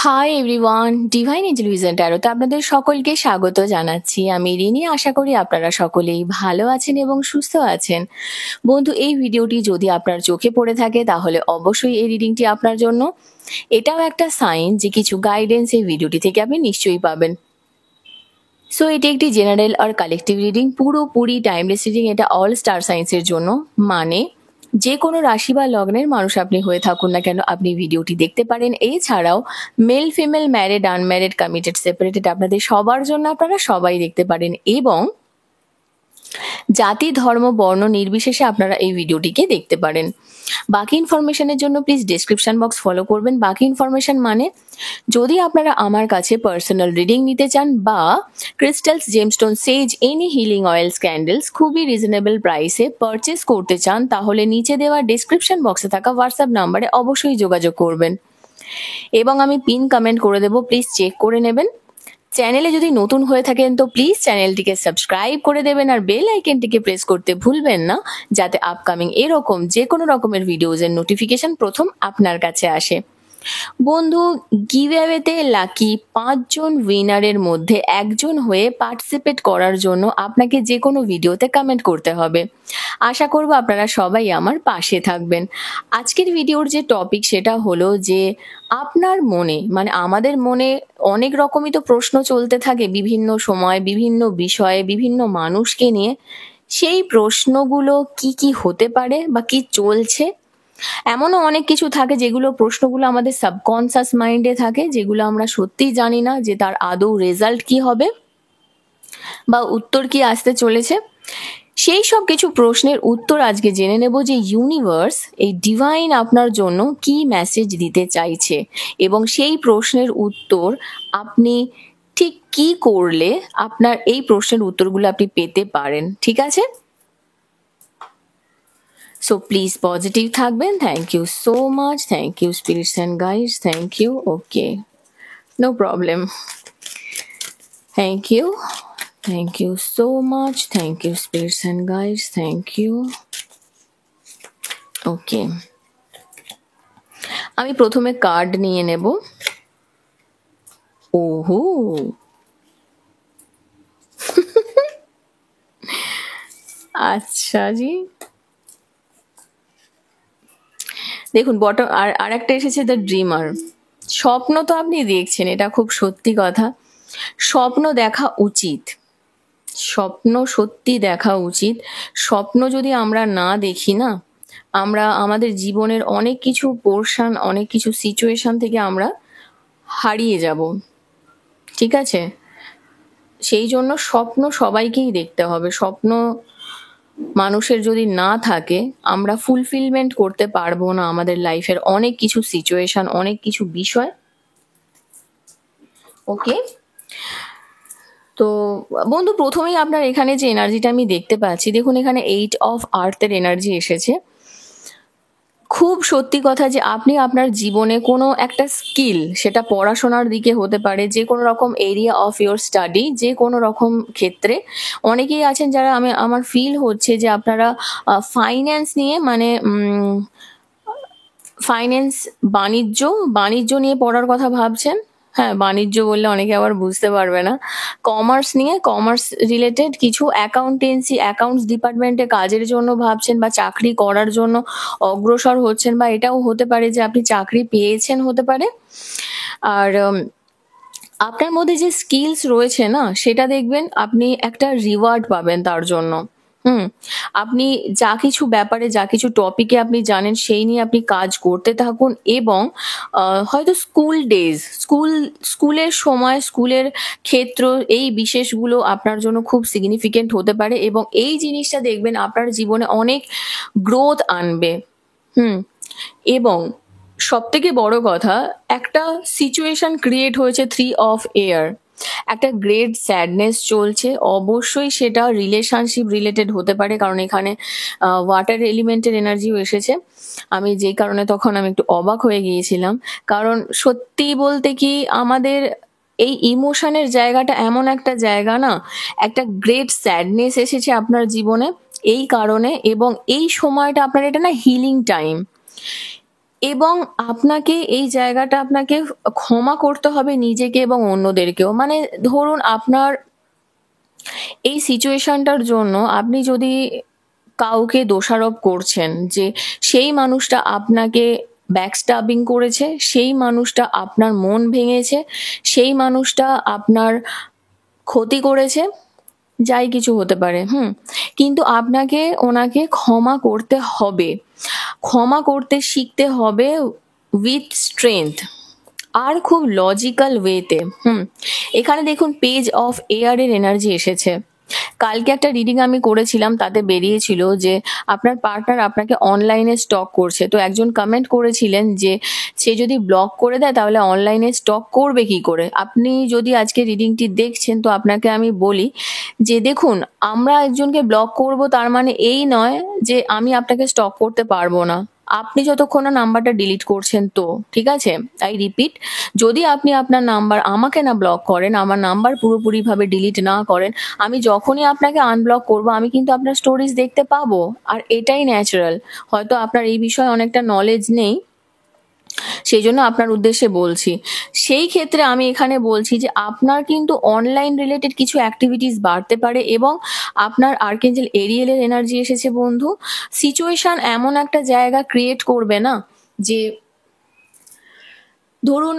Hi everyone, divine intelligent ট্যারোতে আপনাদের সকলকে স্বাগত জানাচ্ছি। আমি রিনি। আশা করি আপনারা সকলেই ভালো আছেন এবং সুস্থ আছেন। বন্ধু, এই ভিডিওটি যদি আপনার চোখে পড়ে থাকে তাহলে অবশ্যই এই রিডিংটি আপনার জন্য। এটাও একটা সাইন যে কিছু গাইডেন্স এই ভিডিওটি থেকে আপনি নিশ্চয়ই পাবেন। সো এটি একটি জেনারেল আর কালেকটিভ রিডিং, পুরোপুরি টাইমলেস রিডিং। এটা অল স্টার সাইন্সের জন্য, মানে যে কোনো রাশি বা লগ্নের মানুষ আপনি হয়ে থাকুন না কেন আপনি ভিডিওটি দেখতে পারেন। এছাড়াও male female, married unmarried, committed separated, আপনাদের সবার জন্য আপনারা সবাই দেখতে পারেন। এবং জাতি ধর্ম বর্ণ নির্বিশেষে আপনারা এই ভিডিওটিকে দেখতে পারেন। বাকি ইনফরমেশনের জন্য প্লিজ ডেসক্রিপশন বক্স ফলো করবেন। বাকি ইনফরমেশন মানে যদি আপনারা আমার কাছে পার্সোনাল রিডিং নিতে চান বা ক্রিস্টালস, জেমস্টোন, সেজ, এনি হিলিং অয়েলস, ক্যান্ডেলস খুবই রিজনেবল প্রাইসে পারচেস করতে চান তাহলে নিচে দেওয়া ডেসক্রিপশন বক্সে থাকা হোয়াটসঅ্যাপ নাম্বারে অবশ্যই যোগাযোগ করবেন এবং আমি পিন কমেন্ট করে দেবো, প্লিজ চেক করে নেবেন। চ্যানেলে যদি নতুন হয়ে থাকেন তো প্লিজ চ্যানেলটিকে সাবস্ক্রাইব করে দেবেন আর বেল আইকনটিকে প্রেস করতে ভুলবেন না, যাতে আপকামিং এরকম যে কোনো রকমের ভিডিওজের নোটিফিকেশন প্রথম আপনার কাছে আসে। বন্ধু, গিভঅ্যাওয়েতে লাকি 5জন উইনারের মধ্যে একজন হয়ে পার্টিসিপেট করার জন্য আপনাকে যে কোনো ভিডিওতে কমেন্ট করতে হবে। আশা করব আপনারা সবাই আমার পাশে থাকবেন। আজকের ভিডিওর যে টপিক সেটা হলো যে আপনার মনে, মানে আমাদের মনে অনেক রকমই তো প্রশ্ন চলতে থাকে বিভিন্ন সময়, বিভিন্ন বিষয়ে, বিভিন্ন মানুষকে নিয়ে। সেই প্রশ্নগুলো কি কি হতে পারে বা কি চলছে, এমনও অনেক কিছু থাকে যেগুলো প্রশ্নগুলো আমাদের সাবকনসিয়াস মাইন্ডে থাকে, যেগুলো আমরা সত্যিই জানি না যে তার আদৌ রেজাল্ট কি হবে বা উত্তর কি আসতে চলেছে। সেই সব কিছু প্রশ্নের উত্তর আজকে জেনে নেব যে ইউনিভার্স, এই ডিভাইন আপনার জন্য কি মেসেজ দিতে চাইছে এবং সেই প্রশ্নের উত্তর আপনি ঠিক কি করলে আপনার এই প্রশ্নের উত্তরগুলো আপনি পেতে পারেন। ঠিক আছে? সো প্লিজ পজিটিভ থাকবেন। Thank you so much. Thank you spirits and guides. Thank you. Okay, no problem. Thank you. Thank you so much. Thank you spirits and guides. Thank you. Okay, আমি প্রথমে card নিয়ে নেব। ওহো, আচ্ছা জি। দেখুন, bottom আর একটা এসেছে দ্য ড্রিমার। স্বপ্ন তো আপনি দেখছেন, এটা খুব সত্যি কথা। স্বপ্ন দেখা উচিত, স্বপ্ন সত্যি দেখা উচিত। স্বপ্ন যদি আমরা না দেখি না, আমরা আমাদের জীবনের অনেক কিছু পোর্শন, অনেক কিছু সিচুয়েশন থেকে আমরা হারিয়ে যাব। ঠিক আছে? সেই জন্য স্বপ্ন সবাইকেই দেখতে হবে। স্বপ্ন মানুষের যদি না থাকে, আমরা ফুলফিলমেন্ট করতে পারবো না আমাদের লাইফের অনেক কিছু সিচুয়েশন, অনেক কিছু বিষয়। ওকে, তো বন্ধু, প্রথমেই আপনার এখানে যে এনার্জিটা আমি দেখতে পাচ্ছি, দেখুন এখানে 8 অফ আর্থের এনার্জি এসেছে। খুব সত্যি কথা যে আপনি আপনার জীবনে কোনো একটা স্কিল, সেটা পড়াশোনার দিকে হতে পারে, যে কোনো রকম এরিয়া অফ ইয়োর স্টাডি, যে কোনো রকম ক্ষেত্রে। অনেকেই আছেন যারা আমার ফিল হচ্ছে যে আপনারা ফাইন্যান্স নিয়ে, মানে ফাইন্যান্স, বাণিজ্য বাণিজ্য নিয়ে পড়ার কথা ভাবছেন। হ্যাঁ, বাণিজ্য বললে অনেকে আবার বুঝতে পারবে না। কমার্স নিয়ে, কমার্স রিলেটেড কিছু, অ্যাকাউন্টেন্সি, অ্যাকাউন্টস ডিপার্টমেন্টে কাজের জন্য ভাবছেন বা চাকরি করার জন্য অগ্রসর হচ্ছেন, বা এটাও হতে পারে যে আপনি চাকরি পেয়েছেন, হতে পারে। আর আপনার মধ্যে যে স্কিলস রয়েছে না, সেটা দেখবেন আপনি একটা রিওয়ার্ড পাবেন তার জন্য। আপনি যা কিছু ব্যাপারে, যা কিছু টপিকে আপনি জানেন, সেই নিয়ে আপনি কাজ করতে থাকুন। এবং হয়তো স্কুলের সময়, স্কুলের ক্ষেত্র, এই বিশেষগুলো আপনার জন্য খুব সিগনিফিকেন্ট হতে পারে এবং এই জিনিসটা দেখবেন আপনার জীবনে অনেক গ্রোথ আনবে। এবং সব থেকে বড় কথা, একটা সিচুয়েশন ক্রিয়েট হয়েছে 3 অফ এয়ার, একটা গ্রেট স্যাডনেস চলছে। অবশ্যই সেটা রিলেশনশিপ রিলেটেড হতে পারে, কারণ এখানে ওয়াটার এলিমেন্টের এনার্জিও এসেছে। আমি যেই কারণে তখন আমি একটু অবাক হয়ে গিয়েছিলাম, কারণ সত্যি বলতে কি আমাদের এই ইমোশনের জায়গাটা এমন একটা জায়গা না, একটা গ্রেট স্যাডনেস এসেছে আপনার জীবনে এই কারণে। এবং এই সময়টা আপনার, এটা না হিলিং টাইম। এবং আপনাকে এই জায়গাটা আপনাকে ক্ষমা করতে হবে নিজেকে এবং অন্যদেরকেও। মানে ধরুন আপনার এই সিচুয়েশনটার জন্য আপনি যদি কাউকে দোষারোপ করছেন যে সেই মানুষটা আপনাকে ব্যাকস্টাবিং করেছে, সেই মানুষটা আপনার মন ভেঙেছে, সেই মানুষটা আপনার ক্ষতি করেছে, যাই কিছু হতে পারে, কিন্তু আপনাকে ওনাকে ক্ষমা করতে হবে। ক্ষমা করতে শিখতে হবে উইথ স্ট্রেংথ আর খুব লজিক্যাল ওয়েতে। এখানে দেখুন পেজ অফ এয়ারের এনার্জি এসেছে। কালকে একটা রিডিং আমি করেছিলাম, তাতে বেরিয়েছিল যে আপনার পার্টনার আপনাকে অনলাইনে স্টক করছে। তো একজন কমেন্ট করেছিলেন যে সে যদি ব্লক করে দেয় তাহলে অনলাইনে স্টক করবে কি করে। আপনি যদি আজকে রিডিংটি দেখছেন তো আপনাকে আমি বলি যে দেখুন, আমরা একজনকে ব্লক করব তার মানে এই নয় যে আমি আপনাকে স্টক করতে পারবো না। আপনি যতক্ষণ না নাম্বারটা ডিলিট করছেন, তো ঠিক আছে, আই রিপিট, যদি আপনি আপনার নাম্বার আমাকে না ব্লক করেন, আমার নাম্বার পুরোপুরিভাবে ডিলিট না করেন, আমি যখনই আপনাকে আনব্লক করব আমি কিন্তু আপনার স্টোরিজ দেখতে পাবো। আর এটাই ন্যাচারাল। হয়তো আপনার এই বিষয়ে অনেকটা নলেজ নেই, সেই জন্য আপনার উদ্দেশ্যে বলছি। সেই ক্ষেত্রে আমি এখানে বলছি যে আপনার কিন্তু অনলাইন রিলেটেড কিছু অ্যাক্টিভিটিস বাড়তে পারে এবং আপনার আর্কেঞ্জেল এরিয়েলের এনার্জি এসেছে বন্ধু। সিচুয়েশন এমন একটা জায়গা ক্রিয়েট করবে না যে ধরুন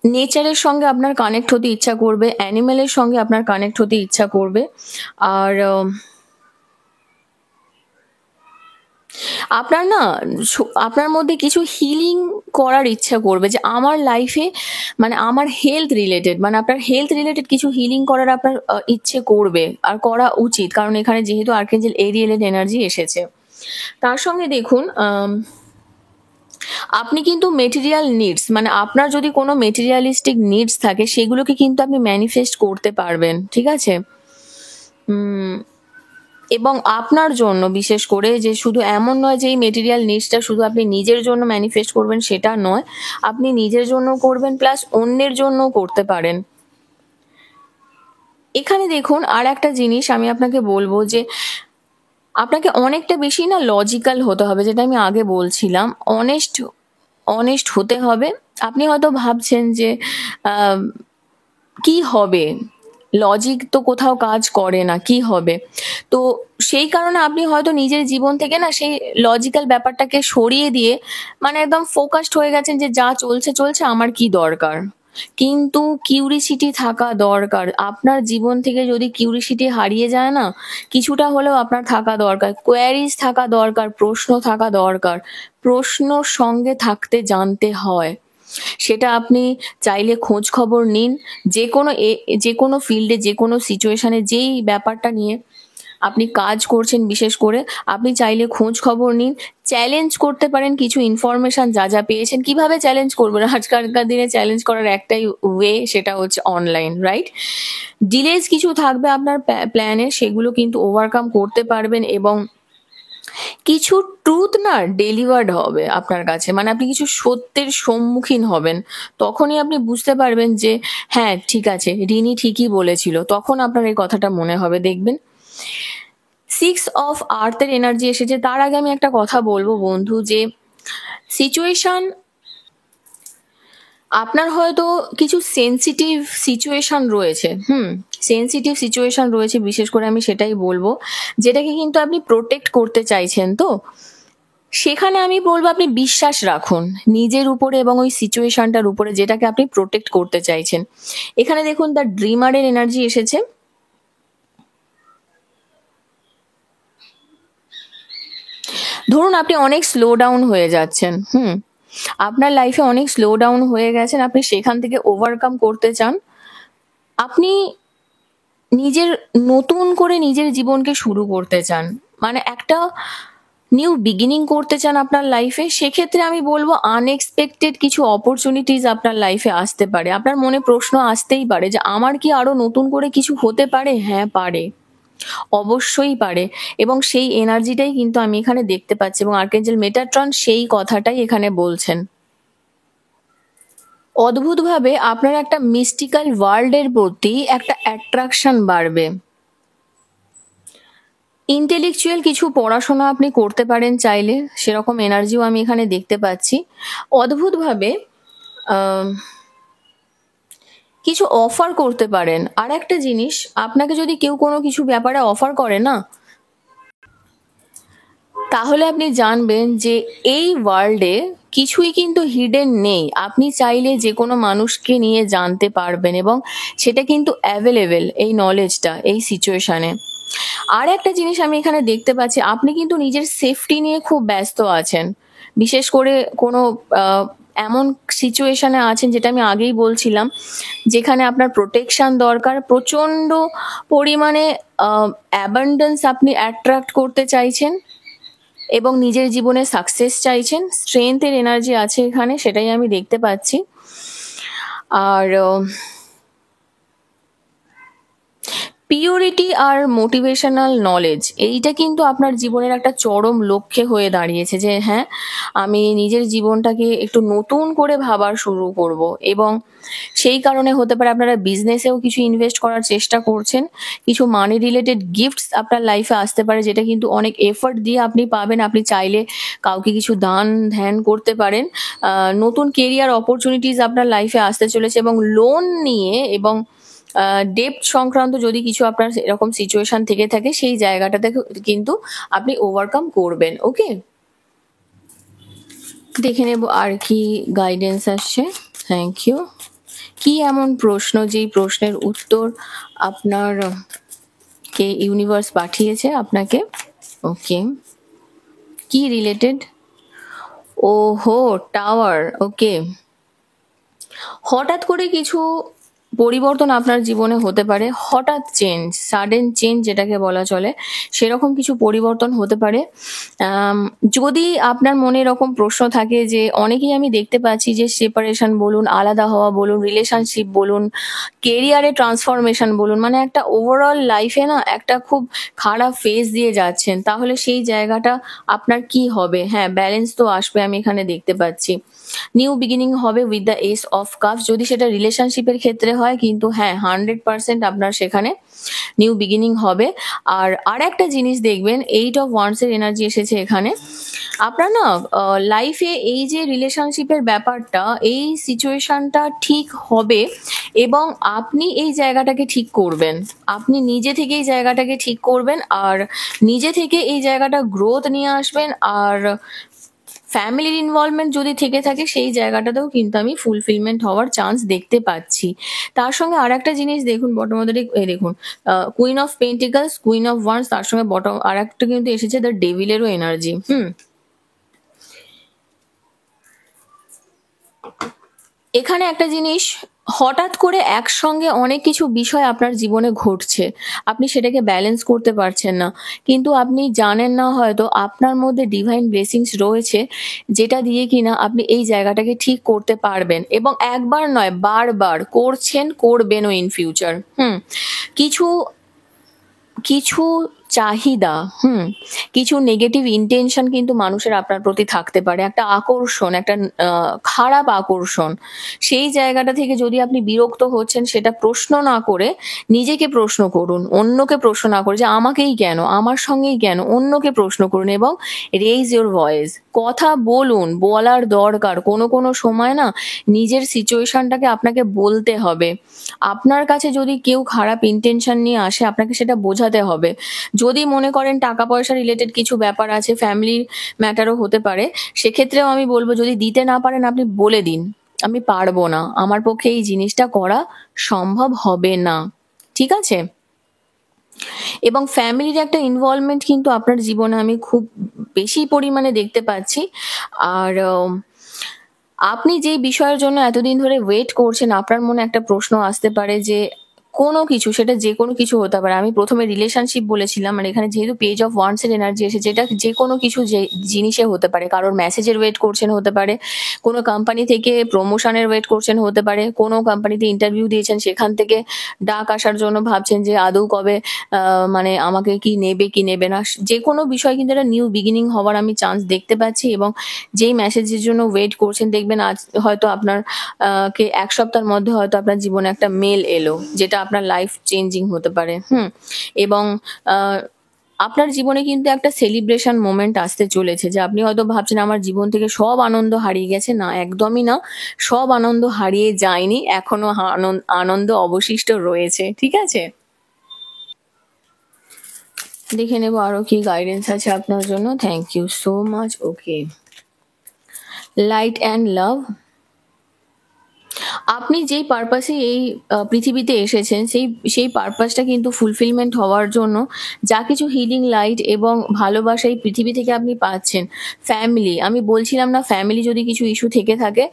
নেচারের সঙ্গে আপনার কানেক্ট হতে ইচ্ছা করবে, অ্যানিমেলের সঙ্গে আপনার কানেক্ট হতে ইচ্ছা করবে, আর আপনার না আপনার মধ্যে কিছু হিলিং করার ইচ্ছা করবে যে আমার লাইফে, মানে আমার হেলথ রিলেটেড, মানে আপনার হেলথ রিলেটেড কিছু হিলিং করার আপনার ইচ্ছে করবে আর করা উচিত, কারণ এখানে যেহেতু আর্কেঞ্জেল এরিয়েলের এনার্জি এসেছে। তার সঙ্গে দেখুন আপনি কিন্তু মেটেরিয়াল নিডস, মানে আপনার যদি কোনো মেটেরিয়ালিস্টিক নিডস থাকে সেগুলোকে কিন্তু আপনি ম্যানিফেস্ট করতে পারবেন, ঠিক আছে। এবং আপনার জন্য বিশেষ করে, যে শুধু এমন নয় যে এই মেটেরিয়াল নিডসটা শুধু আপনি নিজের জন্য ম্যানিফেস্ট করবেন, সেটা নয়, আপনি নিজের জন্য করবেন প্লাস অন্যের জন্য করতে পারেন। এখানে দেখুন আর একটা জিনিস আমি আপনাকে বলবো যে আপনাকে অনেকটা বেশি না লজিক্যাল হতে হবে, যেটা আমি আগে বলছিলাম, অনেস্ট হতে হবে। আপনি হয়তো ভাবছেন যে কি হবে, লজিক তো কোথাও কাজ করে না, কি হবে। তো সেই কারণে আপনি হয়তো নিজের জীবন থেকে না সেই লজিক্যাল ব্যাপারটাকে সরিয়ে দিয়ে মানে একদম ফোকাসড হয়ে গেছেন যে যা চলছে চলছে, আমার কি দরকার। কিন্তু কিউরিসিটি থাকা দরকার। আপনার জীবন থেকে যদি কিউরিসিটি হারিয়ে যায় না, কিছুটা হলেও আপনার থাকা দরকার, কোয়ারিজ থাকা দরকার, প্রশ্ন থাকা দরকার। প্রশ্নর সঙ্গে থাকতে জানতে হয়। সেটা আপনি চাইলে খোঁজ খবর নিন, যে কোনো ফিল্ডে, যে কোনো সিচুয়েশনে, যেই ব্যাপারটা নিয়ে আপনি কাজ করছেন বিশেষ করে, আপনি চাইলে খোঁজ খবর নিন, চ্যালেঞ্জ করতে পারেন কিছু ইনফরমেশন যা যা পেয়েছেন। কিভাবে চ্যালেঞ্জ করবেন? আজকালকার দিনে চ্যালেঞ্জ করার একটাই ওয়ে, সেটা হচ্ছে অনলাইন, রাইট। ডিলেজ কিছু থাকবে আপনার প্ল্যানে, সেগুলো কিন্তু ওভারকাম করতে পারবেন এবং কিছু ট্রুথ না ডেলিভার্ড হবে আপনার কাছে, মানে আপনি কিছু সত্যের সম্মুখীন হবেন। তখনই আপনি বুঝতে পারবেন যে হ্যাঁ ঠিক আছে, রিনি ঠিকই বলেছিল, তখন আপনার এই কথাটা মনে হবে, দেখবেন। 6 অফ আর্থের এনার্জি এসেছে। তার আগে আমি একটা কথা বলবো বন্ধু, যে সিচুয়েশন, আপনার হয়তো কিছু সেন্সিটিভ সিচুয়েশন রয়েছে, সেন্সিটিভ সিচুয়েশন রয়েছে, বিশেষ করে আমি সেটাই বলবো, যেটাকে কিন্তু আপনি প্রোটেক্ট করতে চাইছেন। তো সেখানে আমি বলবো আপনি বিশ্বাস রাখুন নিজের উপরে এবং ওই সিচুয়েশনটার উপরে যেটাকে আপনি প্রোটেক্ট করতে চাইছেন। এখানে দেখুন দ্য ড্রিমারের এনার্জি এসেছে। ধরুন আপনি অনেক স্লো ডাউন হয়ে যাচ্ছেন, আপনার লাইফে অনেক স্লো ডাউন হয়ে গেছেন, আপনি সেখান থেকে ওভারকাম করতে চান, আপনি নিজের নতুন করে নিজের জীবনকে শুরু করতে চান, মানে একটা নিউ বিগিনিং করতে চান আপনার লাইফে। সেক্ষেত্রে আমি বলবো আনএক্সপেক্টেড কিছু অপরচুনিটিস আপনার লাইফে আসতে পারে। আপনার মনে প্রশ্ন আসতেই পারে যে আমার কি আরো নতুন করে কিছু হতে পারে? হ্যাঁ পারে, অবশ্যই পারে। এবং সেই এনার্জিটাই কিন্তু আমি এখানে দেখতে পাচ্ছি এবং আর্কেঞ্জেল মেটাট্রন সেই কথাটাই এখানে বলছেন। অদ্ভুতভাবে আপনার একটা মিস্টিক্যাল ওয়ার্ল্ডের প্রতি একটা অ্যাট্রাকশন বাড়বে। ইন্টেলেকচুয়াল কিছু পড়াশোনা আপনি করতে পারেন চাইলে, সেরকম এনার্জিও আমি এখানে দেখতে পাচ্ছি। অদ্ভুতভাবে আম, কিছু অফার করতে পারেন। আর একটা জিনিস, আপনাকে যদি কেউ কোনো কিছু ব্যাপারে অফার করে না, তাহলে আপনি জানবেন যে এই ওয়ার্ল্ডে কিছুই কিন্তু হিডেন নেই। আপনি চাইলে যে কোনো মানুষকে নিয়ে জানতে পারবেন এবং সেটা কিন্তু অ্যাভেলেবেল, এই নলেজটা এই সিচুয়েশনে। আর একটা জিনিস আমি এখানে দেখতে পাচ্ছি, আপনি কিন্তু নিজের সেফটি নিয়ে খুব ব্যস্ত আছেন। বিশেষ করে কোনো এমন সিচুয়েশনে আছেন, যেটা আমি আগেই বলছিলাম, যেখানে আপনার প্রোটেকশন দরকার। প্রচন্ড পরিমাণে অ্যাবান্ডেন্স আপনি অ্যাট্রাক্ট করতে চাইছেন এবং নিজের জীবনে সাকসেস চাইছেন। স্ট্রেংথের এনার্জি আছে এখানে, সেটাই আমি দেখতে পাচ্ছি। আর পিওরিটি আর মোটিভেশনাল নলেজ, এইটা কিন্তু আপনার জীবনের একটা চরম লক্ষ্যে হয়ে দাঁড়িয়েছে যে হ্যাঁ, আমি নিজের জীবনটাকে একটু নতুন করে ভাবার শুরু করব। এবং সেই কারণে হতে পারে আপনারা বিজনেসেও কিছু ইনভেস্ট করার চেষ্টা করছেন। কিছু মানি রিলেটেড গিফটস আপনার লাইফে আসতে পারে, যেটা কিন্তু অনেক এফর্ট দিয়ে আপনি পাবেন। আপনি চাইলে কাউকে কিছু দান ধ্যান করতে পারেন। নতুন কেরিয়ার অপরচুনিটিস আপনার লাইফে আসতে চলেছে এবং লোন নিয়ে এবং ডেপ্ট সংক্রান্ত যদি কিছু আপনার এরকম সিচুয়েশন থেকে থাকে, সেই জায়গাটাতে কিন্তু আপনি ওভারকাম করবেন। ওকে, দেখে নেব আর কি গাইডেন্স আসছে। Thank you. কি এমন প্রশ্ন, যেই প্রশ্নের উত্তর আপনার কে ইউনিভার্স পাঠিয়েছে আপনাকে? ওকে, কি রিলেটেড? ওহো, টাওয়ার। ওকে, হঠাৎ করে কিছু পরিবর্তন আপনার জীবনে হতে পারে। হঠাৎ চেঞ্জ, সাডেন চেঞ্জ যেটাকে বলা চলে, সেরকম কিছু পরিবর্তন হতে পারে। যদি আপনার মনে এরকম প্রশ্ন থাকে, যে অনেকেই আমি দেখতে পাচ্ছি যে সেপারেশন বলুন, আলাদা হওয়া বলুন, রিলেশনশিপ বলুন, কেরিয়ারে ট্রান্সফরমেশন বলুন, মানে একটা ওভারঅল লাইফে না একটা খুব খারাপ ফেজ দিয়ে যাচ্ছেন, তাহলে সেই জায়গাটা আপনার কি হবে? হ্যাঁ, ব্যালেন্স তো আসবে, আমি এখানে দেখতে পাচ্ছি। নিউ বিগিনিং হবে with the S of cups, যদি সেটা রিলেশনশিপের ক্ষেত্রে হয়। কিন্তু হ্যাঁ, 100% আপনার সেখানে নিউ বিগিনিং হবে। আর একটা জিনিস দেখবেন, 8 of Wands এর এনার্জি এসেছে এখানে। আপনার না লাইফে এই যে রিলেশনশিপের ব্যাপারটা, এই সিচুয়েশনটা ঠিক হবে এবং আপনি এই জায়গাটাকে ঠিক করবেন। আপনি নিজে থেকে এই জায়গাটাকে ঠিক করবেন আর নিজে থেকে এই জায়গাটা গ্রোথ নিয়ে আসবেন। আর ফ্যামিলির ইনভলভমেন্ট যদি থেকে থাকে, সেই জায়গাটাতেও কিন্তু আমি ফুলফিলমেন্ট হওয়ার চান্স দেখতে পাচ্ছি। তার সঙ্গে আর একটা জিনিস দেখুন, বটম অফ দ্য ডেক, দেখুন queen of pentacles, queen of wands, তার সঙ্গে বটম আর একটা কিন্তু এসেছে দ্য ডেভিলেরও এনার্জি। এখানে একটা জিনিস, হঠাৎ করে একসঙ্গে অনেক কিছু বিষয় আপনার জীবনে ঘটছে, আপনি সেটাকে ব্যালেন্স করতে পারছেন না, কিন্তু আপনি জানেন না হয়তো আপনার মধ্যে ডিভাইন ব্লেসিংস রয়েছে, যেটা দিয়ে কিনা আপনি এই জায়গাটাকে ঠিক করতে পারবেন। এবং একবার নয়, বারবার করছেন, করবেনও ইন ফিউচার। কিছু কিছু চাহিদা, কিছু নেগেটিভ ইন্টেনশন কিন্তু মানুষের আপনার প্রতি থাকতে পারে, একটা আকর্ষণ, একটা খারাপ আকর্ষণ। সেই জায়গাটা থেকে যদি আপনি বিরক্ত হচ্ছেন, সেটা প্রশ্ন না করে নিজেকে প্রশ্ন করুন, অন্যকে প্রশ্ন না করে যে আমাকেই কেন, আমার সঙ্গেই কেন, অন্যকে প্রশ্ন করুন এবং রেইজ ইউর ভয়েস, কথা বলুন। বলার দরকার, কোনো কোনো সময় না নিজের সিচুয়েশনটাকে আপনাকে বলতে হবে। আপনার কাছে যদি কেউ খারাপ ইন্টেনশন নিয়ে আসে, আপনাকে সেটা বোঝাতে হবে। যদি মনে করেন টাকা পয়সা রিলেটেড কিছু ব্যাপার আছে, ফ্যামিলির ম্যাটারও হতে পারে, সেক্ষেত্রেও আমি বলবো যদি দিতে না পারেন, আপনি বলে দিন আমি পারবো না, আমার পক্ষে এই জিনিসটা করা সম্ভব হবে না। ঠিক আছে? এবং ফ্যামিলির একটা ইনভলভমেন্ট কিন্তু আপনার জীবনে আমি খুব বেশি পরিমাণে দেখতে পাচ্ছি। আর আপনি যে বিষয়ের জন্য এতদিন ধরে ওয়েট করছেন, আপনার মনে একটা প্রশ্ন আসতে পারে যে কোনো কিছু, সেটা যে কোনো কিছু হতে পারে। আমি প্রথমে রিলেশনশিপ বলেছিলাম, আর এখানে যেহেতু পেজ অফ ওয়ান্স এর এনার্জি এসেছে, এটা যে কোনো কিছু যে জিনিসে হতে পারে। কারোর মেসেজের ওয়েট করছেন হতে পারে, কোনো কোম্পানি থেকে প্রমোশনের ওয়েট করছেন হতে পারে, কোনো কোম্পানিতে ইন্টারভিউ দিয়েছেন, সেখান থেকে ডাক আসার জন্য ভাবছেন যে আদৌ কবে মানে আমাকে কি নেবে কি নেবে না। যে কোনো বিষয় কিন্তু একটা নিউ বিগিনিং হওয়ার আমি চান্স দেখতে পাচ্ছি। এবং যেই মেসেজের জন্য ওয়েট করছেন, দেখবেন আজ হয়তো আপনার কে 1 সপ্তাহের মধ্যে হয়তো আপনার জীবনে একটা মেল এলো, যেটা আপনার লাইফ চেঞ্জিং হতে পারে। এবং আপনার জীবনে কিন্তু একটা সেলিব্রেশন মোমেন্ট আসতে চলেছে, যে আপনি হয়তো ভাবছেন আমার জীবন থেকে সব আনন্দ হারিয়ে গেছে। না, একদমই না। সব আনন্দ হারিয়ে যায়নি, এখনো আনন্দ অবশিষ্ট রয়েছে। ঠিক আছে, দেখে নেবো আরো কি গাইডেন্স আছে আপনার জন্য। Thank you so much. Okay, light and love. আপনি যেই পারপাসে এই পৃথিবীতে এসেছেন, সেই সেই পারপাসটা কিন্তু ফুলফিলমেন্ট হওয়ার জন্য যা কিছু হিলিং লাইট এবং ভালোবাসা এই পৃথিবী থেকে আপনি পাচ্ছেন। ফ্যামিলি, আমি বলছিলাম না, ফ্যামিলি যদি কিছু ইস্যু থেকে থাকে,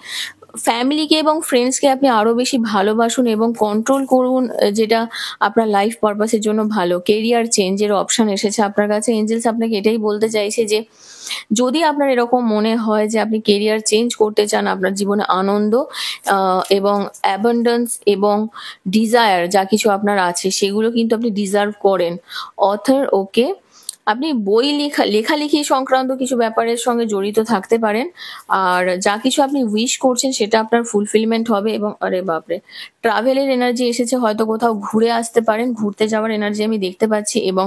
ফ্যামিলিকে এবং ফ্রেন্ডসকে আপনি আরো বেশি ভালোবাসুন এবং কন্ট্রোল করুন, যেটা আপনার লাইফ পারপাসের জন্য ভালো। কেরিয়ার চেঞ্জের অপশন এসেছে আপনার কাছে। এঞ্জেলস আপনাকে এটাই বলতে চাইছে যে যদি আপনার এরকম মনে হয় যে আপনি কেরিয়ার চেঞ্জ করতে চান, আপনার জীবনে আনন্দ এবং অ্যাবান্ডেন্স এবং ডিজায়ার যা কিছু আপনার আছে সেগুলো কিন্তু আপনি ডিজার্ভ করেন। অথর, ওকে, আপনি বই লেখালেখি সংক্রান্ত কিছু ব্যাপারের সঙ্গে জড়িত থাকতে পারেন। আর যা কিছু আপনি উইশ করছেন সেটা আপনার ফুলফিলমেন্ট হবে। এবং আরে বাপরে, ট্রাভেলের এনার্জি এসেছে, হয়তো কোথাও ঘুরে আসতে পারেন, ঘুরতে যাওয়ার এনার্জি আমি দেখতে পাচ্ছি। এবং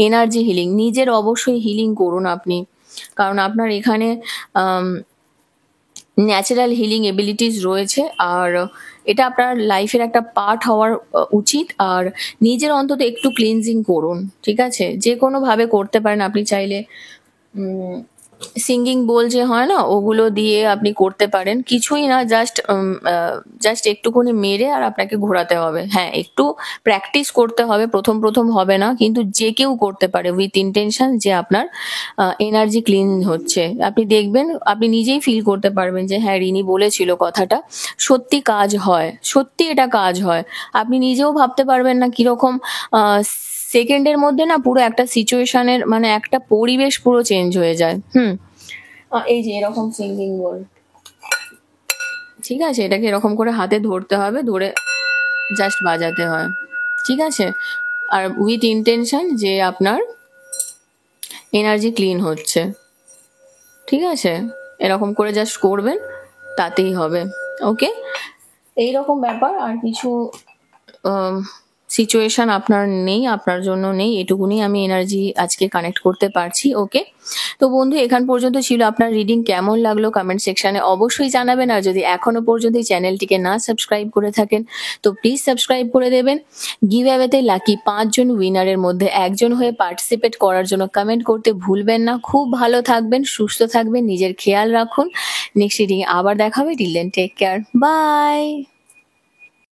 এনার্জি হিলিং, নিজের অবশ্যই হিলিং করুন আপনি, কারণ আপনার এখানে ন্যাচারাল হিলিং এবিলিটিস রয়েছে। আর এটা আপনার লাইফের একটা পার্ট হওয়ার উচিত। আর নিজের অন্তত একটু ক্লিনজিং করুন, ঠিক আছে? যে কোনো ভাবে করতে পারেন আপনি চাইলে। সিঙ্গিং বোল যে হয় না, ওগুলো দিয়ে আপনি করতে পারেন। কিছুই না, জাস্ট একটুখানি মেরে আর আপনাকে ঘোরাতে হবে। হ্যাঁ, একটু প্র্যাকটিস করতে হবে, প্রথম প্রথম হবে না, কিন্তু যে কেউ করতে পারে উইথ ইন্টেনশন যে আপনার এনার্জি ক্লিন হচ্ছে। আপনি দেখবেন, আপনি নিজেই ফিল করতে পারবেন যে হ্যাঁ, রিনি বলেছিল কথাটা সত্যি কাজ হয়, সত্যি এটা কাজ হয়। আপনি নিজেও ভাবতে পারবেন না কিরকম সেকেন্ডের মধ্যে না পুরো একটা সিচুয়েশনের, মানে একটা পরিবেশ পুরো চেঞ্জ হয়ে যায়। এই যে এরকম সিঙ্গিং বল, ঠিক আছে, এটাকে এরকম করে হাতে ধরতে হবে, ধরে জাস্ট বাজাতে হয়, ঠিক আছে? আর উইথ ইন্টেনশন যে আপনার এনার্জি ক্লিন হচ্ছে, ঠিক আছে? এরকম করে জাস্ট করবেন, তাতেই হবে। ওকে, এইরকম ব্যাপার। আর কিছু সিচুয়েশন আপনার নেই, আপনার জন্য নেই, এটুকুনি আমি এনার্জি আজকে কানেক্ট করতে পারছি। ওকে, তো বন্ধু, এখান পর্যন্ত ছিল। আপনার রিডিং কেমন লাগলো কমেন্ট সেকশনে অবশ্যই জানাবেন। আর যদি এখনো পর্যন্ত এই চ্যানেলটিকে না সাবস্ক্রাইব করে থাকেন তো প্লিজ সাবস্ক্রাইব করে দেবেন। গিভ অ্যাওয়েতে লাকি 5 জন উইনারের মধ্যে একজন হয়ে পার্টিসিপেট করার জন্য কমেন্ট করতে ভুলবেন না। খুব ভালো থাকবেন, সুস্থ থাকবেন, নিজের খেয়াল রাখুন। নেক্সট রিডিং আবার দেখা হবে। Till then take care, by.